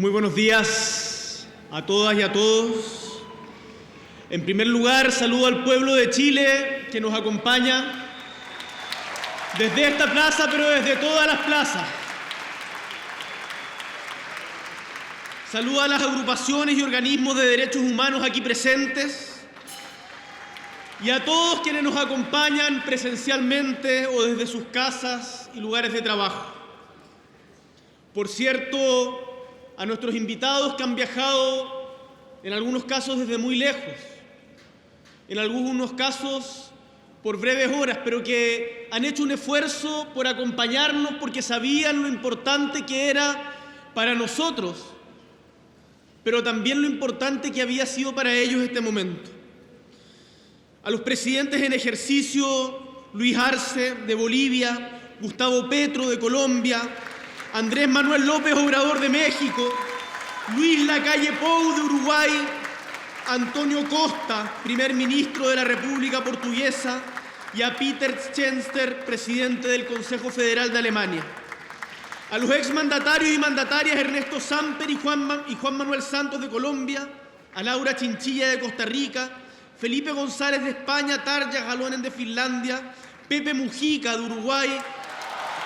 Muy buenos días a todas y a todos. En primer lugar, saludo al pueblo de Chile que nos acompaña desde esta plaza, pero desde todas las plazas. Saludo a las agrupaciones y organismos de derechos humanos aquí presentes y a todos quienes nos acompañan presencialmente o desde sus casas y lugares de trabajo. Por cierto, a nuestros invitados que han viajado, en algunos casos desde muy lejos, en algunos casos por breves horas, pero que han hecho un esfuerzo por acompañarnos porque sabían lo importante que era para nosotros, pero también lo importante que había sido para ellos este momento. A los presidentes en ejercicio, Luis Arce de Bolivia, Gustavo Petro de Colombia, Andrés Manuel López Obrador de México, Luis Lacalle Pou de Uruguay, Antonio Costa, primer ministro de la República Portuguesa, y a Peter Tschenster, presidente del Consejo Federal de Alemania. A los exmandatarios y mandatarias Ernesto Samper y Juan Manuel Santos de Colombia, a Laura Chinchilla de Costa Rica, Felipe González de España, Tarja Halonen de Finlandia, Pepe Mujica de Uruguay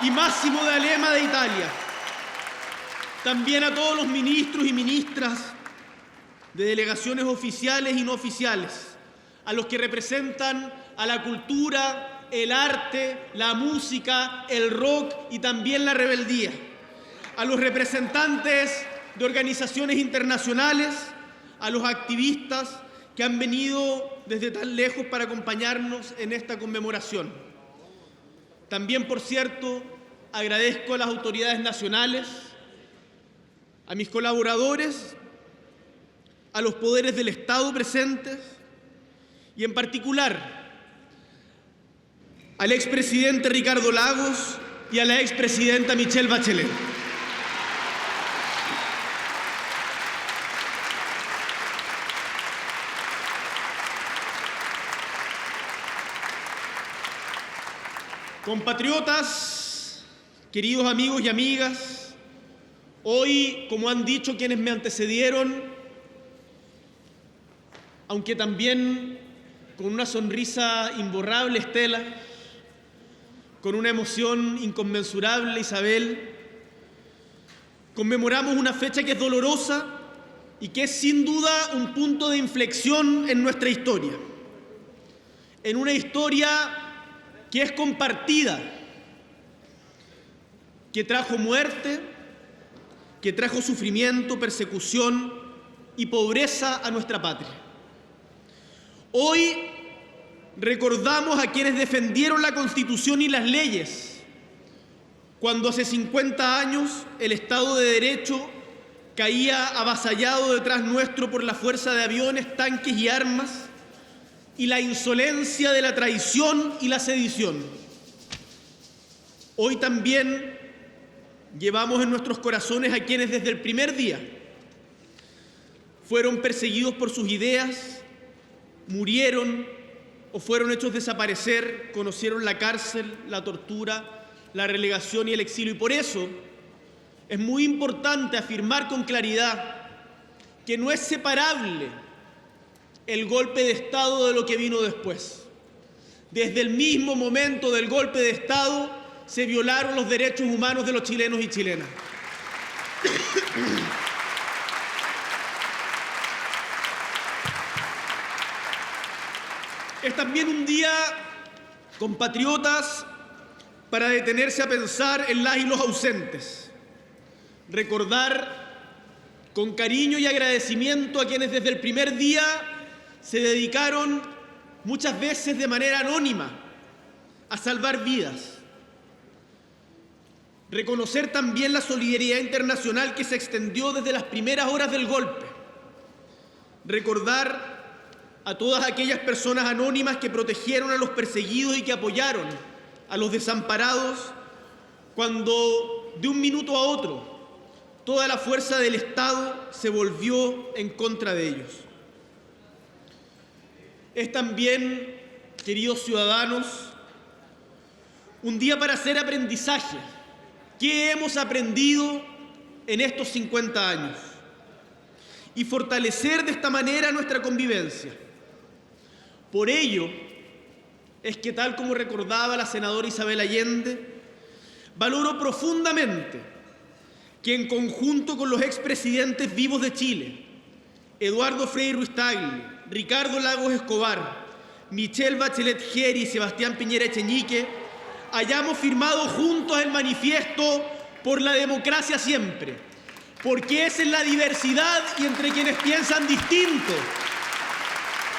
y Massimo D'Alema de Italia. También a todos los ministros y ministras de delegaciones oficiales y no oficiales, a los que representan a la cultura, el arte, la música, el rock y también la rebeldía, a los representantes de organizaciones internacionales, a los activistas que han venido desde tan lejos para acompañarnos en esta conmemoración. También, por cierto, agradezco a las autoridades nacionales, a mis colaboradores, a los poderes del Estado presentes y en particular al expresidente Ricardo Lagos y a la expresidenta Michelle Bachelet. Compatriotas, queridos amigos y amigas, hoy, como han dicho quienes me antecedieron, aunque también con una sonrisa imborrable Estela, con una emoción inconmensurable Isabel, conmemoramos una fecha que es dolorosa y que es sin duda un punto de inflexión en nuestra historia, en una historia que es compartida, que trajo muerte, que trajo sufrimiento, persecución y pobreza a nuestra patria. Hoy recordamos a quienes defendieron la Constitución y las leyes, cuando hace 50 años el Estado de Derecho caía avasallado detrás nuestro por la fuerza de aviones, tanques y armas, y la insolencia de la traición y la sedición. Hoy también llevamos en nuestros corazones a quienes desde el primer día fueron perseguidos por sus ideas, murieron o fueron hechos desaparecer, conocieron la cárcel, la tortura, la relegación y el exilio. Y por eso es muy importante afirmar con claridad que no es separable el golpe de Estado de lo que vino después. Desde el mismo momento del golpe de Estado se violaron los derechos humanos de los chilenos y chilenas. Es también un día, compatriotas, para detenerse a pensar en las y los ausentes, recordar con cariño y agradecimiento a quienes desde el primer día se dedicaron, muchas veces de manera anónima, a salvar vidas. Reconocer también la solidaridad internacional que se extendió desde las primeras horas del golpe. Recordar a todas aquellas personas anónimas que protegieron a los perseguidos y que apoyaron a los desamparados cuando, de un minuto a otro, toda la fuerza del Estado se volvió en contra de ellos. Es también, queridos ciudadanos, un día para hacer aprendizaje. ¿Qué hemos aprendido en estos 50 años y fortalecer de esta manera nuestra convivencia. Por ello es que, tal como recordaba la senadora Isabel Allende, valoro profundamente que, en conjunto con los expresidentes vivos de Chile, Eduardo Frei Ruiz-Tagle, Ricardo Lagos Escobar, Michelle Bachelet Geri y Sebastián Piñera Echeñique, hayamos firmado juntos el manifiesto por la democracia siempre, porque es en la diversidad y entre quienes piensan distinto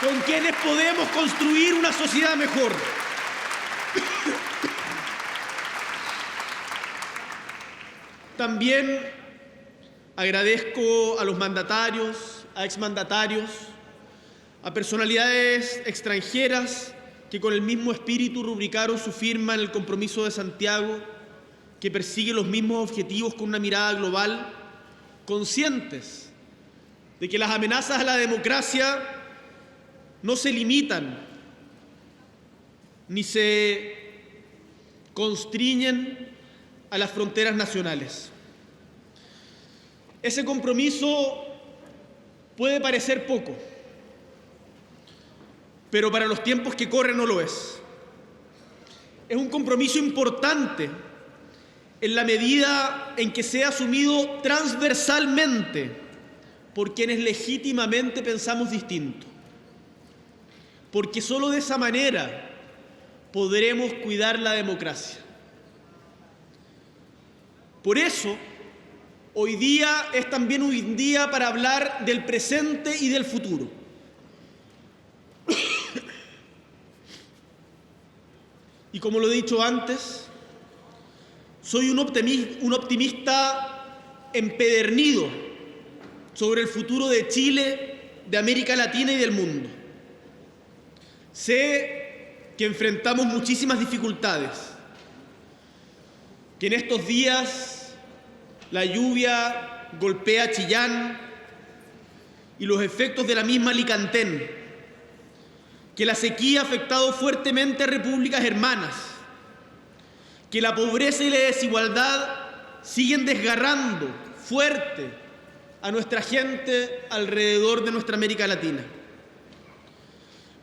con quienes podemos construir una sociedad mejor. También agradezco a los mandatarios, a exmandatarios, a personalidades extranjeras que con el mismo espíritu rubricaron su firma en el Compromiso de Santiago, que persigue los mismos objetivos con una mirada global, conscientes de que las amenazas a la democracia no se limitan ni se constriñen a las fronteras nacionales. Ese compromiso puede parecer poco, pero para los tiempos que corren no lo es. Es un compromiso importante en la medida en que sea asumido transversalmente por quienes legítimamente pensamos distinto, porque solo de esa manera podremos cuidar la democracia. Por eso, hoy día es también un día para hablar del presente y del futuro. Y como lo he dicho antes, soy un optimista empedernido sobre el futuro de Chile, de América Latina y del mundo. Sé que enfrentamos muchísimas dificultades, que en estos días la lluvia golpea Chillán y los efectos de la misma Alicantén, que la sequía ha afectado fuertemente a repúblicas hermanas, que la pobreza y la desigualdad siguen desgarrando fuerte a nuestra gente alrededor de nuestra América Latina.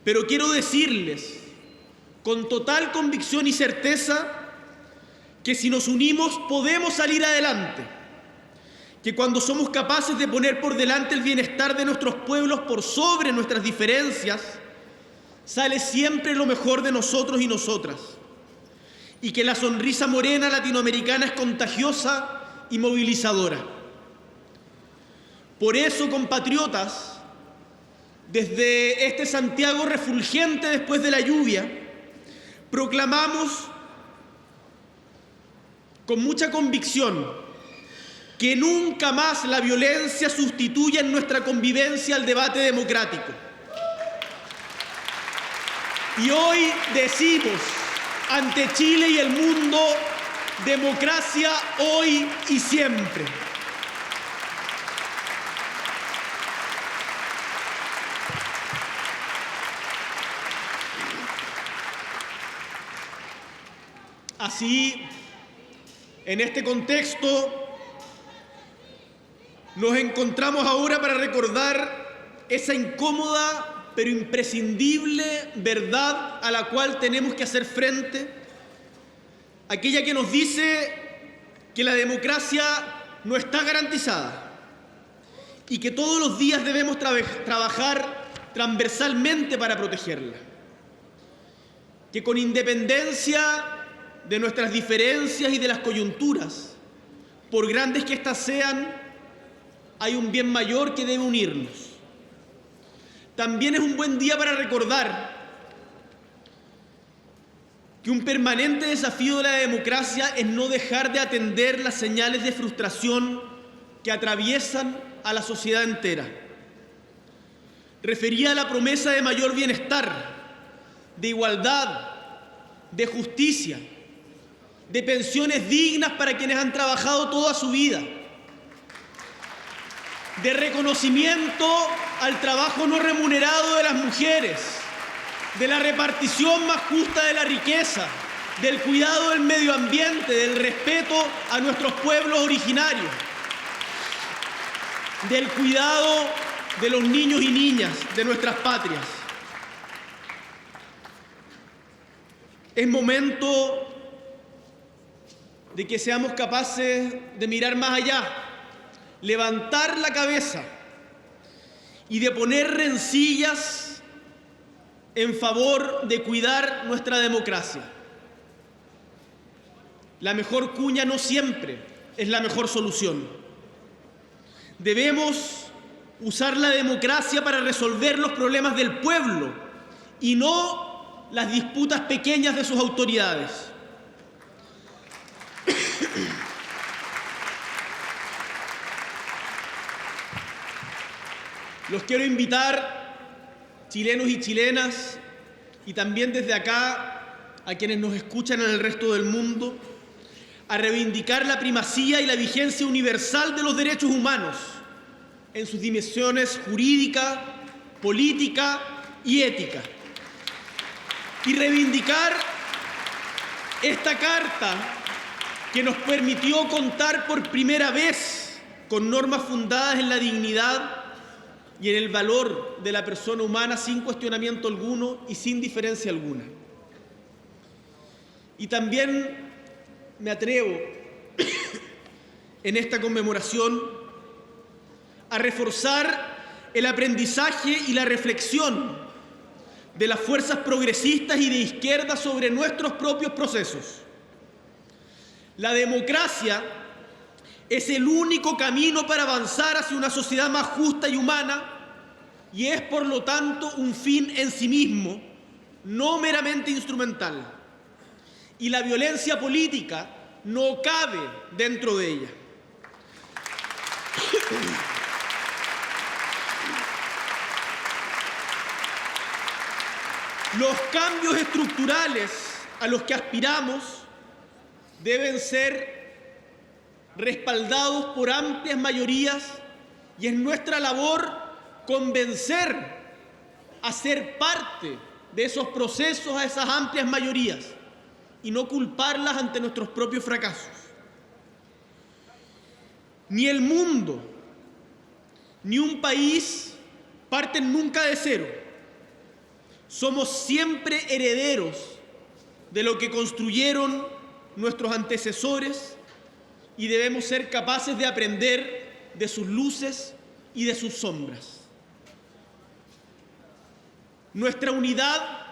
Pero quiero decirles con total convicción y certeza que si nos unimos podemos salir adelante, que cuando somos capaces de poner por delante el bienestar de nuestros pueblos por sobre nuestras diferencias, sale siempre lo mejor de nosotros y nosotras, y que la sonrisa morena latinoamericana es contagiosa y movilizadora. Por eso, compatriotas, desde este Santiago refulgente después de la lluvia, proclamamos con mucha convicción que nunca más la violencia sustituya en nuestra convivencia al debate democrático. Y hoy decimos ante Chile y el mundo: democracia hoy y siempre. Así, en este contexto, nos encontramos ahora para recordar esa incómoda pero imprescindible verdad a la cual tenemos que hacer frente, aquella que nos dice que la democracia no está garantizada y que todos los días debemos trabajar transversalmente para protegerla, que con independencia de nuestras diferencias y de las coyunturas, por grandes que éstas sean, hay un bien mayor que debe unirnos. También es un buen día para recordar que un permanente desafío de la democracia es no dejar de atender las señales de frustración que atraviesan a la sociedad entera. Refería a la promesa de mayor bienestar, de igualdad, de justicia, de pensiones dignas para quienes han trabajado toda su vida, de reconocimiento al trabajo no remunerado de las mujeres, de la repartición más justa de la riqueza, del cuidado del medio ambiente, del respeto a nuestros pueblos originarios. del cuidado de los niños y niñas de nuestras patrias. Es momento de que seamos capaces de mirar más allá, levantar la cabeza y de poner rencillas en favor de cuidar nuestra democracia. La mejor cuña no siempre es la mejor solución. Debemos usar la democracia para resolver los problemas del pueblo y no las disputas pequeñas de sus autoridades. Los quiero invitar, chilenos y chilenas, y también desde acá a quienes nos escuchan en el resto del mundo, a reivindicar la primacía y la vigencia universal de los derechos humanos en sus dimensiones jurídica, política y ética. Y reivindicar esta carta que nos permitió contar por primera vez con normas fundadas en la dignidad y en el valor de la persona humana sin cuestionamiento alguno y sin diferencia alguna. Y también me atrevo en esta conmemoración a reforzar el aprendizaje y la reflexión de las fuerzas progresistas y de izquierda sobre nuestros propios procesos. La democracia es el único camino para avanzar hacia una sociedad más justa y humana y es, por lo tanto, un fin en sí mismo, no meramente instrumental. Y la violencia política no cabe dentro de ella. Los cambios estructurales a los que aspiramos deben ser respaldados por amplias mayorías y es nuestra labor convencer a ser parte de esos procesos a esas amplias mayorías y no culparlas ante nuestros propios fracasos. Ni el mundo, ni un país parten nunca de cero. Somos siempre herederos de lo que construyeron nuestros antecesores y debemos ser capaces de aprender de sus luces y de sus sombras. Nuestra unidad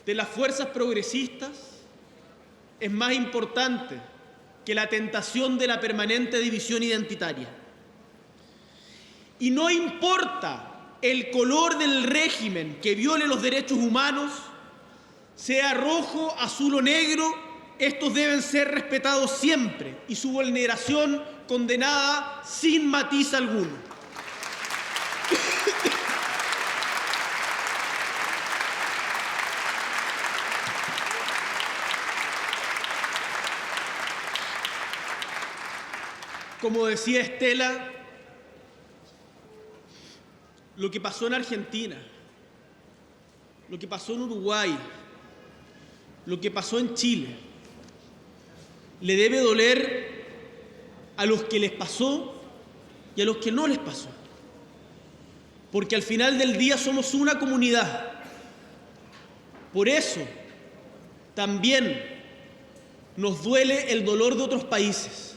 de las fuerzas progresistas es más importante que la tentación de la permanente división identitaria. Y no importa el color del régimen que viole los derechos humanos, sea rojo, azul o negro, estos deben ser respetados siempre y su vulneración condenada sin matiz alguno. Como decía Estela, lo que pasó en Argentina, lo que pasó en Uruguay, lo que pasó en Chile, le debe doler a los que les pasó y a los que no les pasó. Porque al final del día somos una comunidad. Por eso también nos duele el dolor de otros países.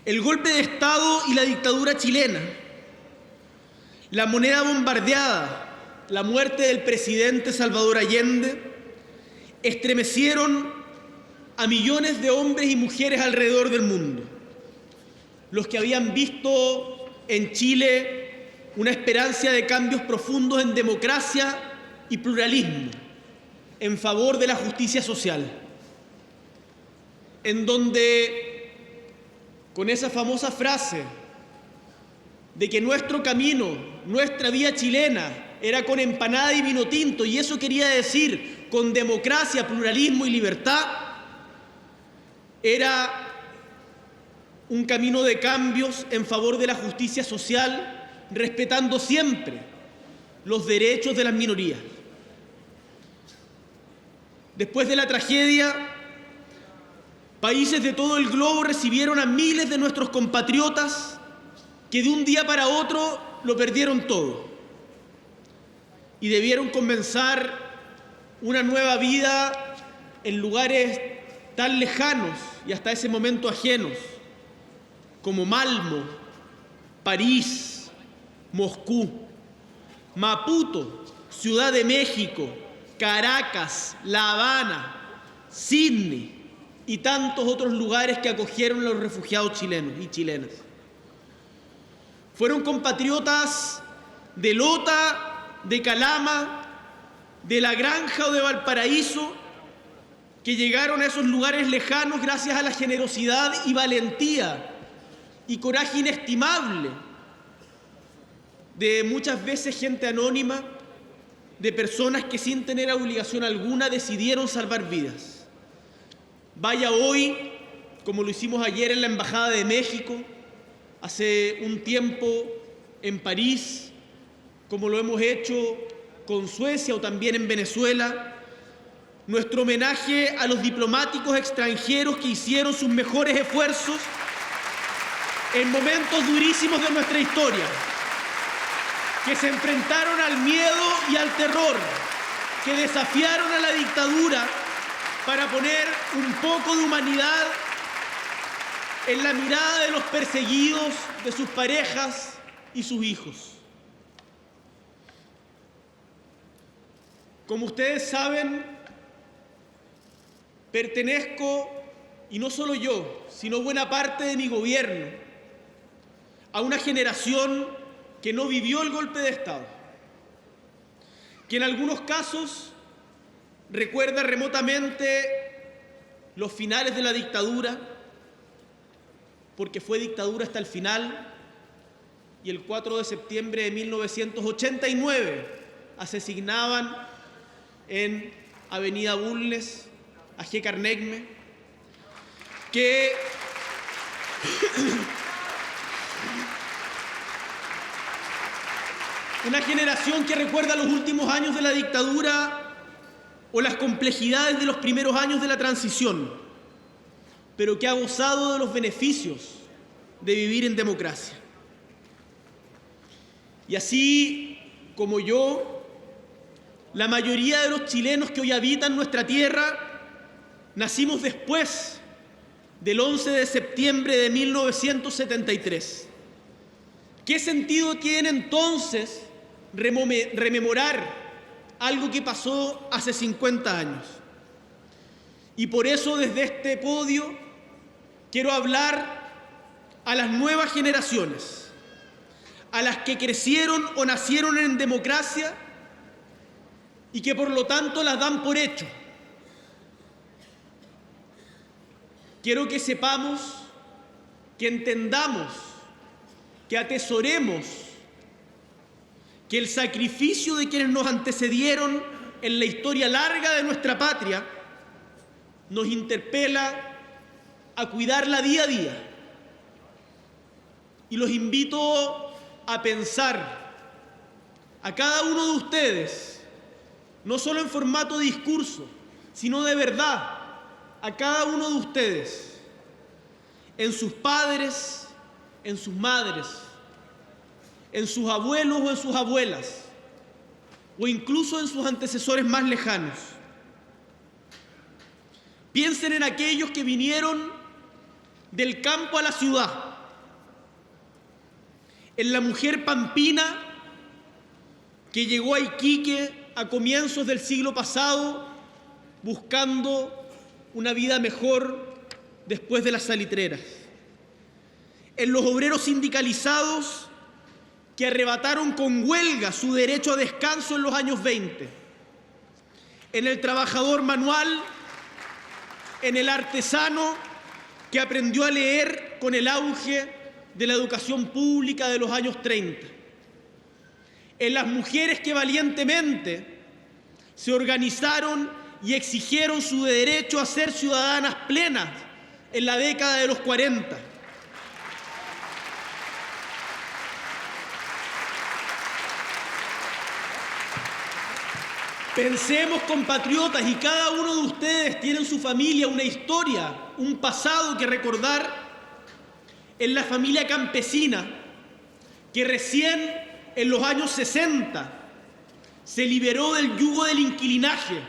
El golpe de Estado y la dictadura chilena, la moneda bombardeada, la muerte del presidente Salvador Allende, estremecieron a millones de hombres y mujeres alrededor del mundo. Los que habían visto en Chile una esperanza de cambios profundos en democracia y pluralismo, en favor de la justicia social, en donde con esa famosa frase de que nuestro camino, nuestra vía chilena, era con empanada y vino tinto, y eso quería decir con democracia, pluralismo y libertad, era un camino de cambios en favor de la justicia social, respetando siempre los derechos de las minorías. Después de la tragedia, Países de todo el globo recibieron a miles de nuestros compatriotas que de un día para otro lo perdieron todo y debieron comenzar una nueva vida en lugares tan lejanos y hasta ese momento ajenos como Malmo, París, Moscú, Maputo, Ciudad de México, Caracas, La Habana, Sydney y tantos otros lugares que acogieron a los refugiados chilenos y chilenas. Fueron compatriotas de Lota, de Calama, de La Granja o de Valparaíso, que llegaron a esos lugares lejanos gracias a la generosidad y valentía y coraje inestimable de muchas veces gente anónima, de personas que sin tener obligación alguna decidieron salvar vidas. Vaya hoy, como lo hicimos ayer en la Embajada de México, hace un tiempo en París, como lo hemos hecho con Suecia o también en Venezuela, nuestro homenaje a los diplomáticos extranjeros que hicieron sus mejores esfuerzos en momentos durísimos de nuestra historia, que se enfrentaron al miedo y al terror, que desafiaron a la dictadura para poner un poco de humanidad en la mirada de los perseguidos, de sus parejas y sus hijos. Como ustedes saben, pertenezco, y no solo yo, sino buena parte de mi gobierno, a una generación que no vivió el golpe de Estado, que en algunos casos recuerda remotamente los finales de la dictadura, porque fue dictadura hasta el final, y el 4 de septiembre de 1989 asesinaban en Avenida Bulnes a G. Carnegie, que una generación que recuerda los últimos años de la dictadura o las complejidades de los primeros años de la transición, pero que ha gozado de los beneficios de vivir en democracia. Y así como yo, la mayoría de los chilenos que hoy habitan nuestra tierra nacimos después del 11 de septiembre de 1973. ¿Qué sentido tiene entonces rememorar algo que pasó hace 50 años? Y por eso desde este podio quiero hablar a las nuevas generaciones, a las que crecieron o nacieron en democracia y que por lo tanto las dan por hecho. Quiero que sepamos, que entendamos, que atesoremos que el sacrificio de quienes nos antecedieron en la historia larga de nuestra patria nos interpela a cuidarla día a día. Y los invito a pensar a cada uno de ustedes, no solo en formato de discurso, sino de verdad, a cada uno de ustedes, en sus padres, en sus madres, en sus abuelos o en sus abuelas, o incluso en sus antecesores más lejanos. Piensen en aquellos que vinieron del campo a la ciudad, en la mujer pampina que llegó a Iquique a comienzos del siglo pasado buscando una vida mejor después de las salitreras, en los obreros sindicalizados que arrebataron con huelga su derecho a descanso en los años 20, en el trabajador manual, en el artesano que aprendió a leer con el auge de la educación pública de los años 30, en las mujeres que valientemente se organizaron y exigieron su derecho a ser ciudadanas plenas en la década de los 40. Pensemos, compatriotas, y cada uno de ustedes tiene en su familia una historia, un pasado que recordar, en la familia campesina que recién en los años 60 se liberó del yugo del inquilinaje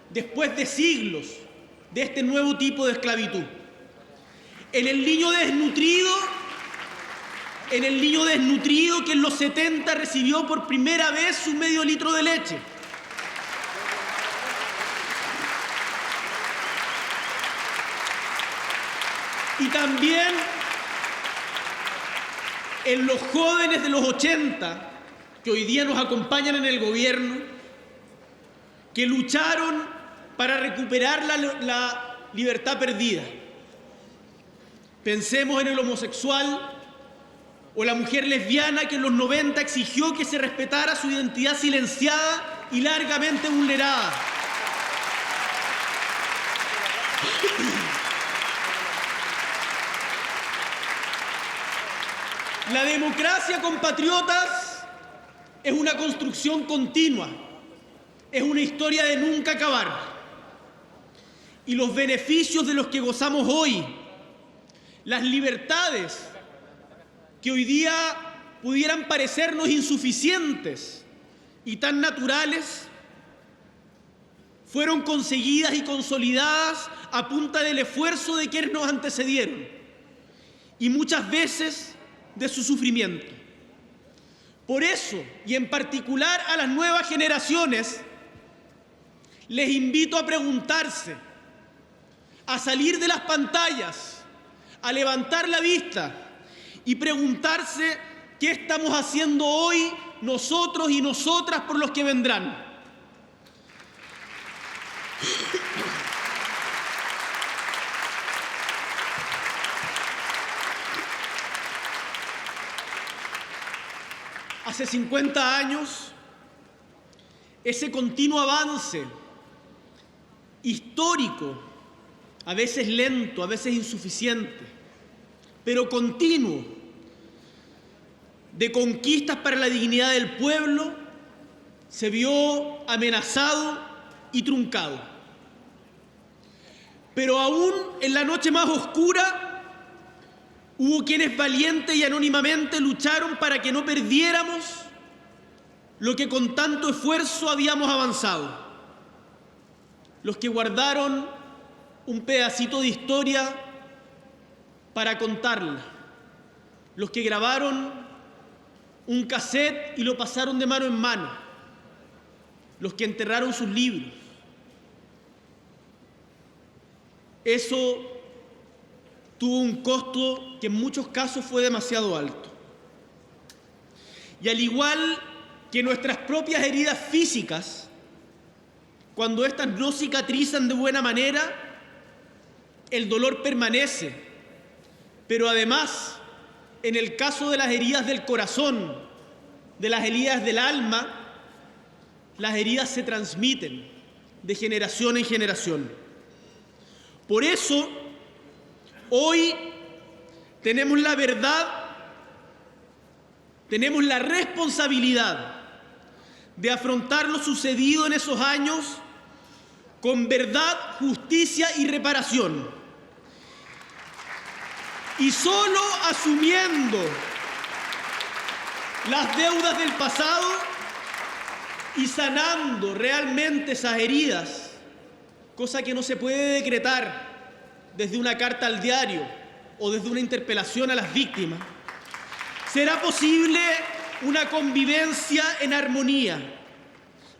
después de siglos de este nuevo tipo de esclavitud. En el niño desnutrido que en los 70 recibió por primera vez su medio litro de leche. Y también en los jóvenes de los 80, que hoy día nos acompañan en el gobierno, que lucharon para recuperar la libertad perdida. Pensemos en el homosexual o la mujer lesbiana que en los 90 exigió que se respetara su identidad silenciada y largamente vulnerada. La democracia, compatriotas, es una construcción continua, es una historia de nunca acabar. Y los beneficios de los que gozamos hoy, las libertades que hoy día pudieran parecernos insuficientes y tan naturales, fueron conseguidas y consolidadas a punta del esfuerzo de quienes nos antecedieron y muchas veces de su sufrimiento. Por eso, y en particular a las nuevas generaciones, les invito a preguntarse, a salir de las pantallas, a levantar la vista y preguntarse qué estamos haciendo hoy nosotros y nosotras por los que vendrán. Hace 50 años, ese continuo avance histórico, a veces lento, a veces insuficiente, pero continuo, de conquistas para la dignidad del pueblo, se vio amenazado y truncado. Pero aún en la noche más oscura, hubo quienes valiente y anónimamente lucharon para que no perdiéramos lo que con tanto esfuerzo habíamos avanzado. Los que guardaron un pedacito de historia para contarla. Los que grabaron un cassette y lo pasaron de mano en mano. Los que enterraron sus libros. Eso tuvo un costo que en muchos casos fue demasiado alto. Y al igual que nuestras propias heridas físicas, cuando éstas no cicatrizan de buena manera, el dolor permanece. Pero además, en el caso de las heridas del corazón, de las heridas del alma, las heridas se transmiten de generación en generación. Por eso, hoy tenemos la verdad, tenemos la responsabilidad de afrontar lo sucedido en esos años con verdad, justicia y reparación. Y solo asumiendo las deudas del pasado y sanando realmente esas heridas, cosa que no se puede decretar desde una carta al diario o desde una interpelación a las víctimas, será posible una convivencia en armonía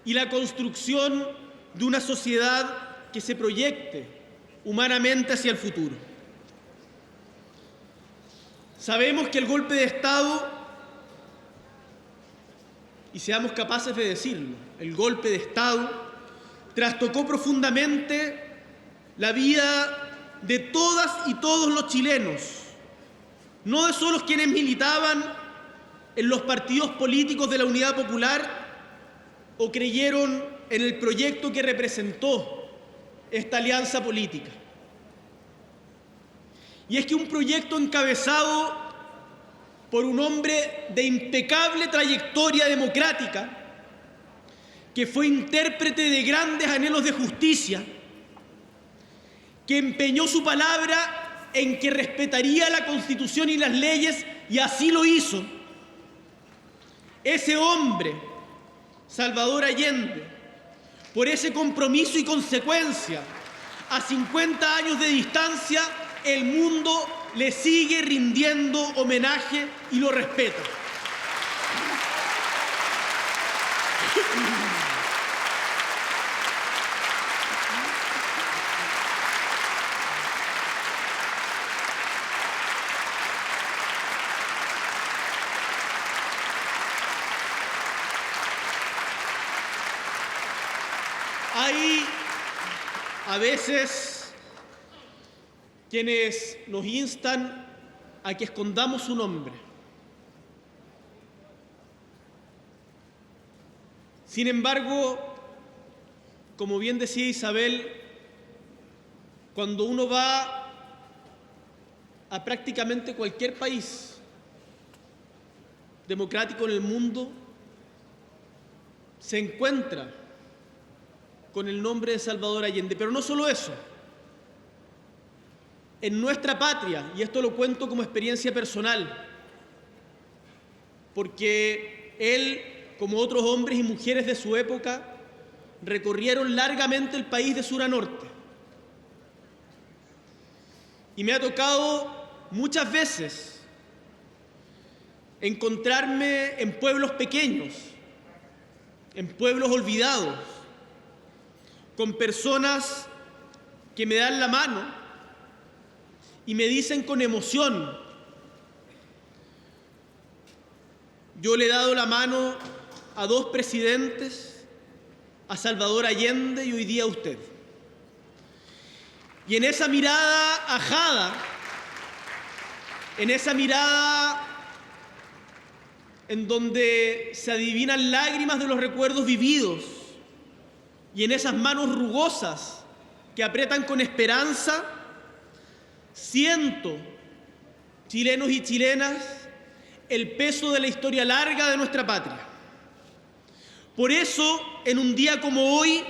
y la construcción de una sociedad que se proyecte humanamente hacia el futuro. Sabemos que el golpe de Estado, y seamos capaces de decirlo, el golpe de Estado trastocó profundamente la vida de todas y todos los chilenos, no de solo quienes militaban en los partidos políticos de la Unidad Popular o creyeron en el proyecto que representó esta alianza política. Y es que un proyecto encabezado por un hombre de impecable trayectoria democrática que fue intérprete de grandes anhelos de justicia, que empeñó su palabra en que respetaría la Constitución y las leyes, y así lo hizo. Ese hombre, Salvador Allende, por ese compromiso y consecuencia, a 50 años de distancia, el mundo le sigue rindiendo homenaje y lo respeta. Hay a veces quienes nos instan a que escondamos su nombre. Sin embargo, como bien decía Isabel, cuando uno va a prácticamente cualquier país democrático en el mundo, se encuentra con el nombre de Salvador Allende. Pero no solo eso. En nuestra patria, y esto lo cuento como experiencia personal, porque él, como otros hombres y mujeres de su época, recorrieron largamente el país de sur a norte. Y me ha tocado muchas veces encontrarme en pueblos pequeños, en pueblos olvidados, con personas que me dan la mano y me dicen con emoción: yo le he dado la mano a 2 presidentes, a Salvador Allende y hoy día a usted. Y en esa mirada ajada, en esa mirada en donde se adivinan lágrimas de los recuerdos vividos, y en esas manos rugosas que aprietan con esperanza, siento, chilenos y chilenas, el peso de la historia larga de nuestra patria. Por eso, en un día como hoy,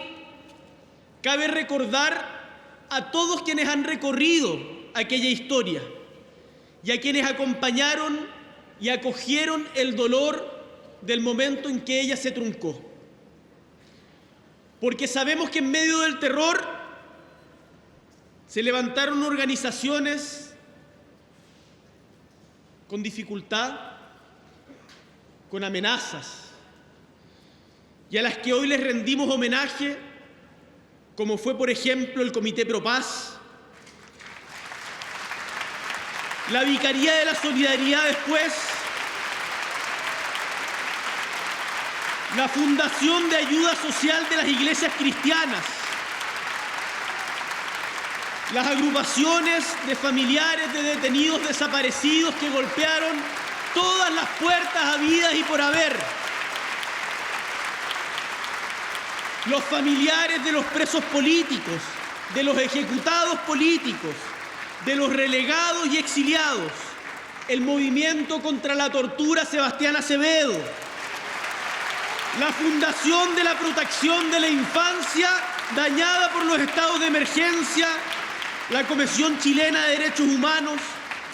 cabe recordar a todos quienes han recorrido aquella historia y a quienes acompañaron y acogieron el dolor del momento en que ella se truncó. Porque sabemos que en medio del terror se levantaron organizaciones con dificultad, con amenazas, y a las que hoy les rendimos homenaje, como fue, por ejemplo, el Comité Pro Paz, la Vicaría de la Solidaridad después, la Fundación de Ayuda Social de las Iglesias Cristianas, las agrupaciones de familiares de detenidos desaparecidos que golpearon todas las puertas habidas y por haber, los familiares de los presos políticos, de los ejecutados políticos, de los relegados y exiliados, el movimiento contra la tortura Sebastián Acevedo, la Fundación de la Protección de la Infancia dañada por los estados de emergencia, la Comisión Chilena de Derechos Humanos,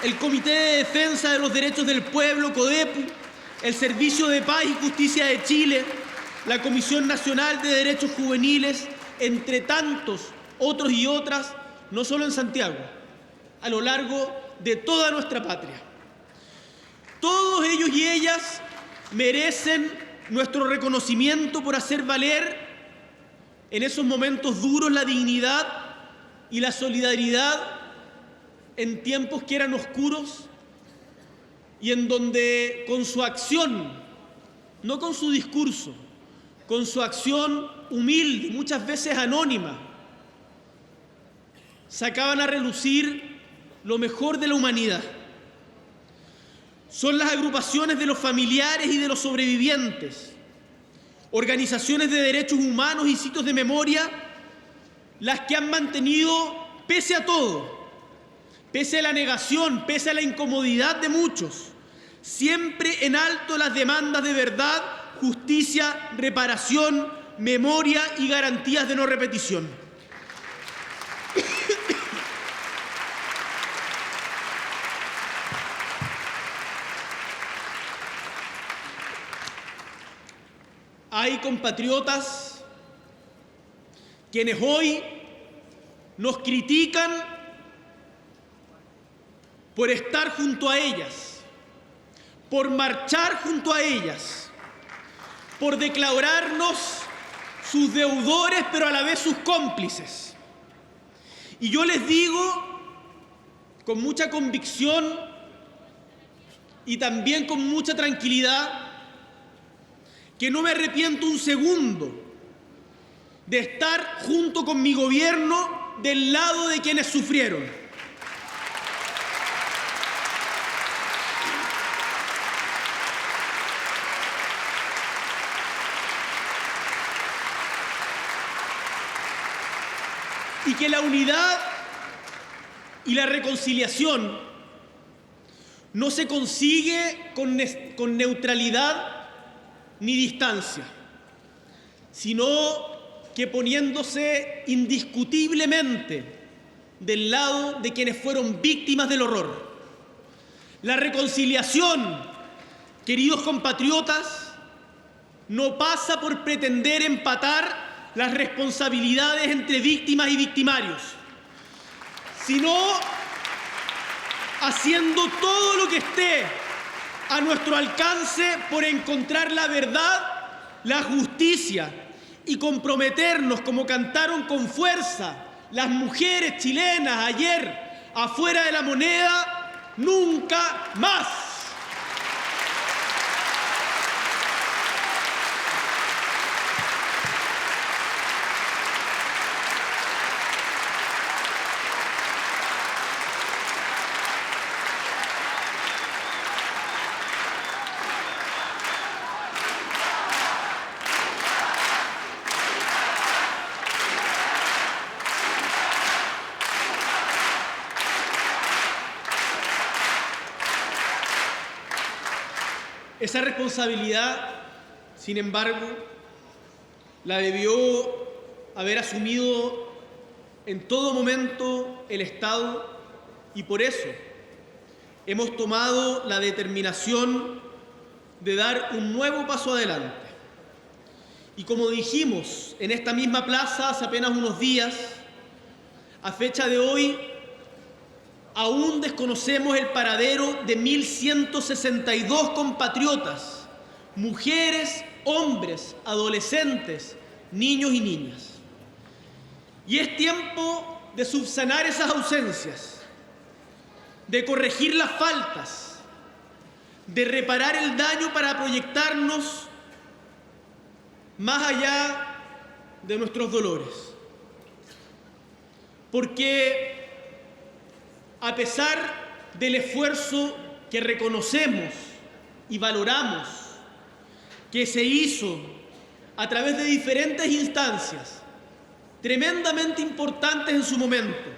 el Comité de Defensa de los Derechos del Pueblo, CODEPU, el Servicio de Paz y Justicia de Chile, la Comisión Nacional de Derechos Juveniles, entre tantos otros y otras, no solo en Santiago, a lo largo de toda nuestra patria. Todos ellos y ellas merecen nuestro reconocimiento por hacer valer en esos momentos duros la dignidad y la solidaridad en tiempos que eran oscuros y en donde con su acción, no con su discurso, con su acción humilde, muchas veces anónima, sacaban a relucir lo mejor de la humanidad. Son las agrupaciones de los familiares y de los sobrevivientes, organizaciones de derechos humanos y sitios de memoria, las que han mantenido, pese a todo, pese a la negación, pese a la incomodidad de muchos, siempre en alto las demandas de verdad, justicia, reparación, memoria y garantías de no repetición. Hay compatriotas quienes hoy nos critican por estar junto a ellas, por marchar junto a ellas, por declararnos sus deudores, pero a la vez sus cómplices. Y yo les digo con mucha convicción y también con mucha tranquilidad que no me arrepiento un segundo de estar junto con mi gobierno del lado de quienes sufrieron. Y que la unidad y la reconciliación no se consigue con neutralidad ni distancia, sino que poniéndose indiscutiblemente del lado de quienes fueron víctimas del horror. La reconciliación, queridos compatriotas, no pasa por pretender empatar las responsabilidades entre víctimas y victimarios, sino haciendo todo lo que esté a nuestro alcance por encontrar la verdad, la justicia y comprometernos, como cantaron con fuerza las mujeres chilenas ayer afuera de la Moneda, nunca más. Esa responsabilidad, sin embargo, la debió haber asumido en todo momento el Estado y por eso hemos tomado la determinación de dar un nuevo paso adelante. Y como dijimos en esta misma plaza hace apenas unos días, a fecha de hoy, aún desconocemos el paradero de 1.162 compatriotas, mujeres, hombres, adolescentes, niños y niñas. Y es tiempo de subsanar esas ausencias, de corregir las faltas, de reparar el daño para proyectarnos más allá de nuestros dolores. Porque a pesar del esfuerzo que reconocemos y valoramos que se hizo a través de diferentes instancias tremendamente importantes en su momento,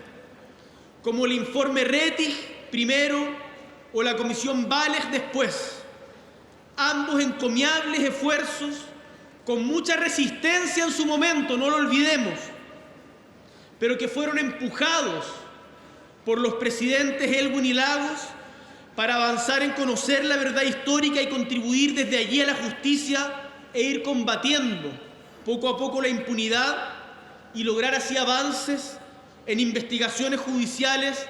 como el informe Rettig primero o la Comisión Valech después, ambos encomiables esfuerzos con mucha resistencia en su momento, no lo olvidemos, pero que fueron empujados por los presidentes Elwin y Lagos para avanzar en conocer la verdad histórica y contribuir desde allí a la justicia e ir combatiendo poco a poco la impunidad y lograr así avances en investigaciones judiciales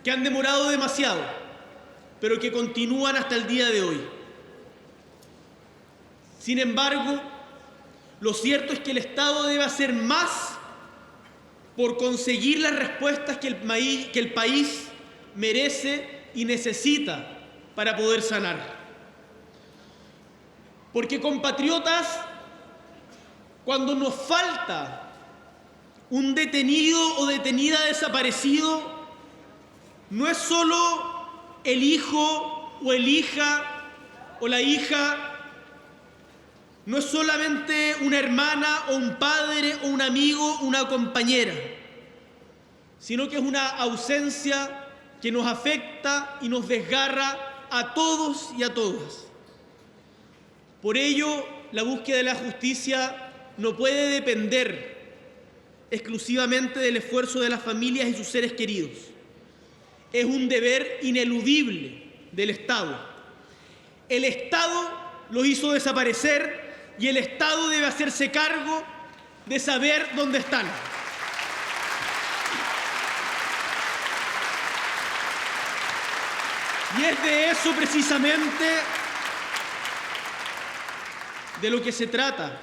que han demorado demasiado, pero que continúan hasta el día de hoy. Sin embargo, lo cierto es que el Estado debe hacer más por conseguir las respuestas que el país merece y necesita para poder sanar. Porque, compatriotas, cuando nos falta un detenido o detenida desaparecido, no es solo el hijo o el hija o la hija, no es solamente una hermana o un padre o un amigo o una compañera, sino que es una ausencia que nos afecta y nos desgarra a todos y a todas. Por ello, la búsqueda de la justicia no puede depender exclusivamente del esfuerzo de las familias y sus seres queridos. Es un deber ineludible del Estado. El Estado los hizo desaparecer y el Estado debe hacerse cargo de saber dónde están. Y es de eso precisamente de lo que se trata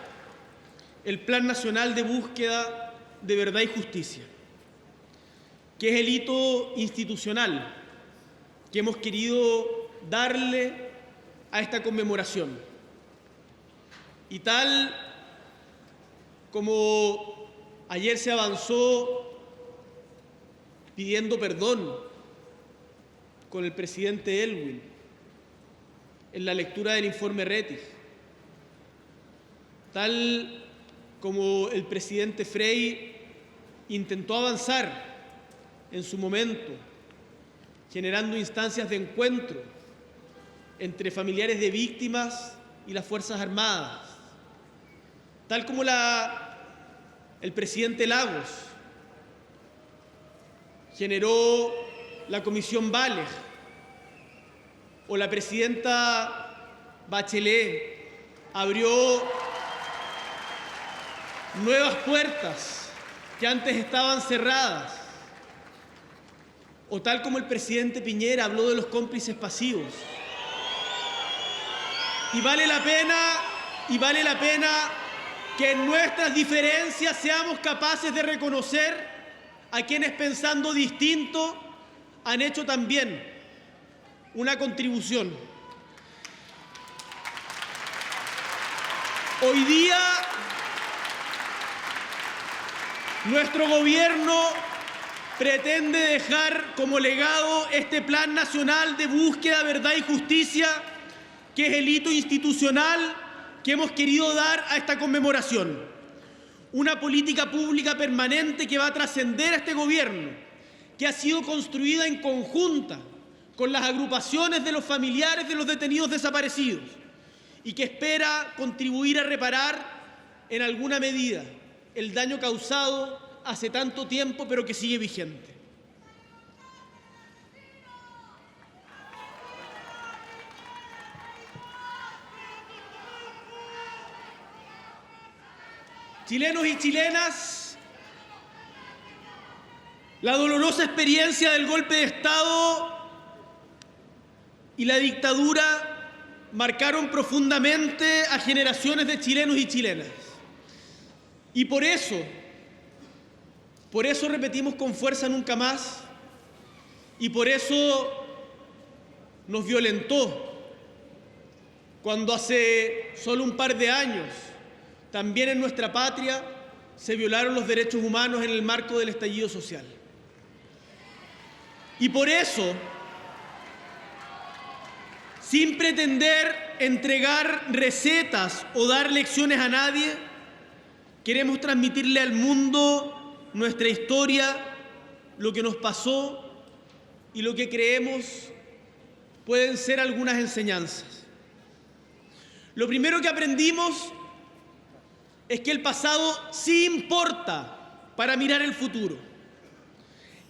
el Plan Nacional de Búsqueda de Verdad y Justicia, que es el hito institucional que hemos querido darle a esta conmemoración. Y tal como ayer se avanzó pidiendo perdón con el presidente Elwin en la lectura del informe Rettig, tal como el presidente Frey intentó avanzar en su momento, generando instancias de encuentro entre familiares de víctimas y las Fuerzas Armadas, tal como el presidente Lagos generó la Comisión Valeg, o la presidenta Bachelet abrió nuevas puertas que antes estaban cerradas, o tal como el presidente Piñera habló de los cómplices pasivos. Y vale la pena que en nuestras diferencias seamos capaces de reconocer a quienes, pensando distinto, han hecho también una contribución. Hoy día, nuestro gobierno pretende dejar como legado este Plan Nacional de Búsqueda, Verdad y Justicia, que es el hito institucional que hemos querido dar a esta conmemoración. Una política pública permanente que va a trascender a este gobierno, que ha sido construida en conjunta con las agrupaciones de los familiares de los detenidos desaparecidos y que espera contribuir a reparar en alguna medida el daño causado hace tanto tiempo, pero que sigue vigente. Chilenos y chilenas, la dolorosa experiencia del golpe de Estado y la dictadura marcaron profundamente a generaciones de chilenos y chilenas. Y por eso repetimos con fuerza nunca más, y por eso nos violentó cuando hace solo un par de años también en nuestra patria se violaron los derechos humanos en el marco del estallido social. Y por eso, sin pretender entregar recetas o dar lecciones a nadie, queremos transmitirle al mundo nuestra historia, lo que nos pasó y lo que creemos pueden ser algunas enseñanzas. Lo primero que aprendimos es que el pasado sí importa para mirar el futuro,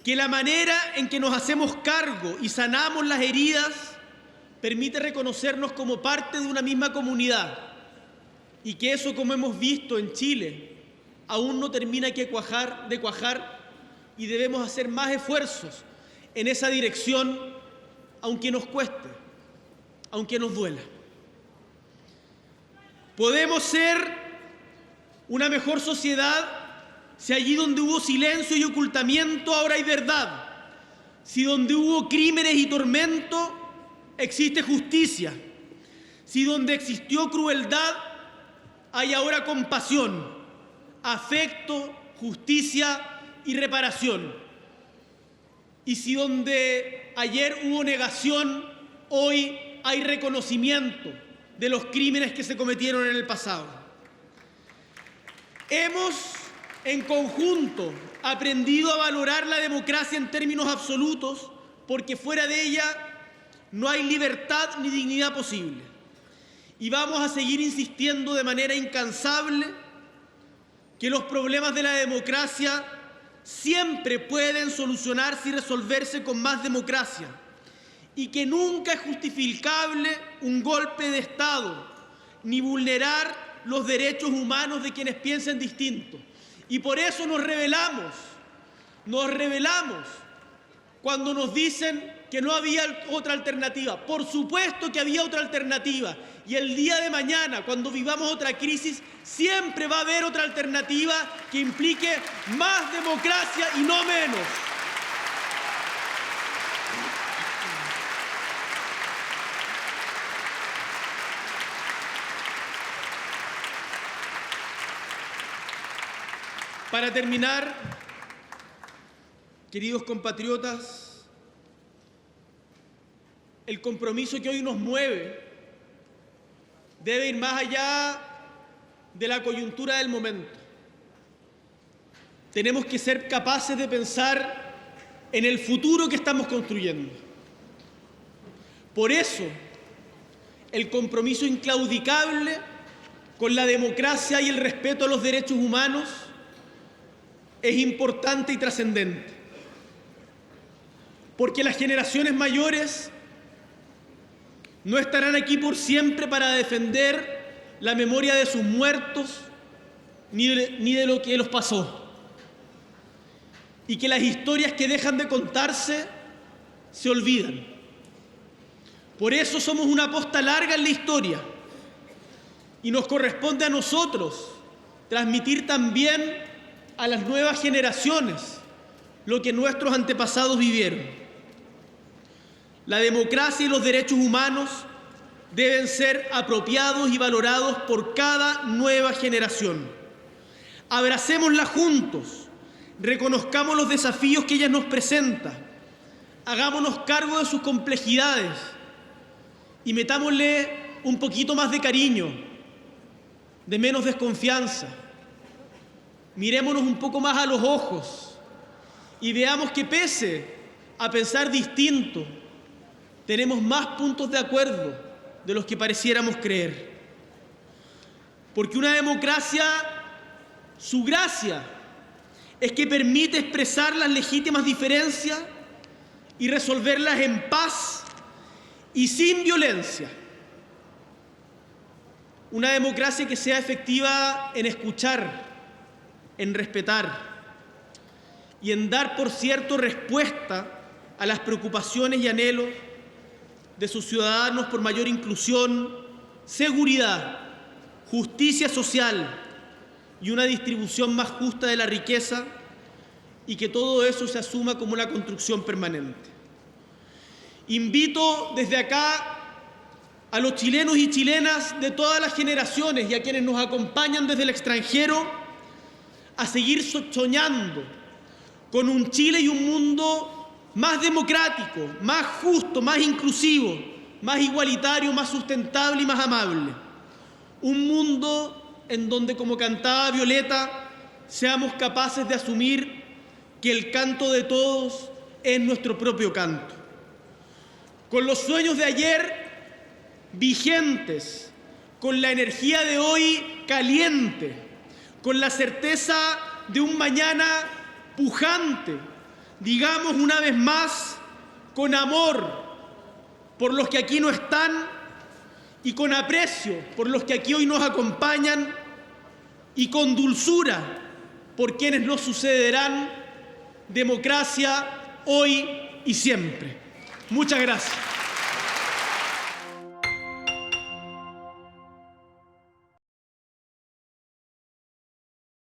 que la manera en que nos hacemos cargo y sanamos las heridas permite reconocernos como parte de una misma comunidad y que eso, como hemos visto en Chile, aún no termina de cuajar y debemos hacer más esfuerzos en esa dirección, aunque nos cueste, aunque nos duela. Podemos ser una mejor sociedad si allí donde hubo silencio y ocultamiento ahora hay verdad, si donde hubo crímenes y tormento existe justicia, si donde existió crueldad hay ahora compasión, afecto, justicia y reparación, y si donde ayer hubo negación, hoy hay reconocimiento de los crímenes que se cometieron en el pasado. Hemos, en conjunto, aprendido a valorar la democracia en términos absolutos, porque fuera de ella no hay libertad ni dignidad posible. Y vamos a seguir insistiendo de manera incansable que los problemas de la democracia siempre pueden solucionarse y resolverse con más democracia, y que nunca es justificable un golpe de Estado, ni vulnerar los derechos humanos de quienes piensen distinto. Y por eso nos rebelamos cuando nos dicen que no había otra alternativa. Por supuesto que había otra alternativa, y el día de mañana, cuando vivamos otra crisis, siempre va a haber otra alternativa que implique más democracia y no menos. Para terminar, queridos compatriotas, el compromiso que hoy nos mueve debe ir más allá de la coyuntura del momento. Tenemos que ser capaces de pensar en el futuro que estamos construyendo. Por eso, el compromiso inclaudicable con la democracia y el respeto a los derechos humanos es importante y trascendente, porque las generaciones mayores no estarán aquí por siempre para defender la memoria de sus muertos ni de lo que los pasó, y que las historias que dejan de contarse se olvidan. Por eso somos una posta larga en la historia, y nos corresponde a nosotros transmitir también a las nuevas generaciones lo que nuestros antepasados vivieron. La democracia y los derechos humanos deben ser apropiados y valorados por cada nueva generación. Abracémosla juntos, reconozcamos los desafíos que ella nos presenta, hagámonos cargo de sus complejidades y metámosle un poquito más de cariño, de menos desconfianza. Mirémonos un poco más a los ojos y veamos que, pese a pensar distinto, tenemos más puntos de acuerdo de los que pareciéramos creer. Porque una democracia, su gracia es que permite expresar las legítimas diferencias y resolverlas en paz y sin violencia. Una democracia que sea efectiva en escuchar, en respetar y en dar, por cierto, respuesta a las preocupaciones y anhelos de sus ciudadanos por mayor inclusión, seguridad, justicia social y una distribución más justa de la riqueza, y que todo eso se asuma como una construcción permanente. Invito desde acá a los chilenos y chilenas de todas las generaciones y a quienes nos acompañan desde el extranjero a seguir soñando con un Chile y un mundo más democrático, más justo, más inclusivo, más igualitario, más sustentable y más amable. Un mundo en donde, como cantaba Violeta, seamos capaces de asumir que el canto de todos es nuestro propio canto. Con los sueños de ayer vigentes, con la energía de hoy caliente, con la certeza de un mañana pujante, digamos una vez más, con amor por los que aquí no están y con aprecio por los que aquí hoy nos acompañan y con dulzura por quienes nos sucederán, democracia hoy y siempre. Muchas gracias.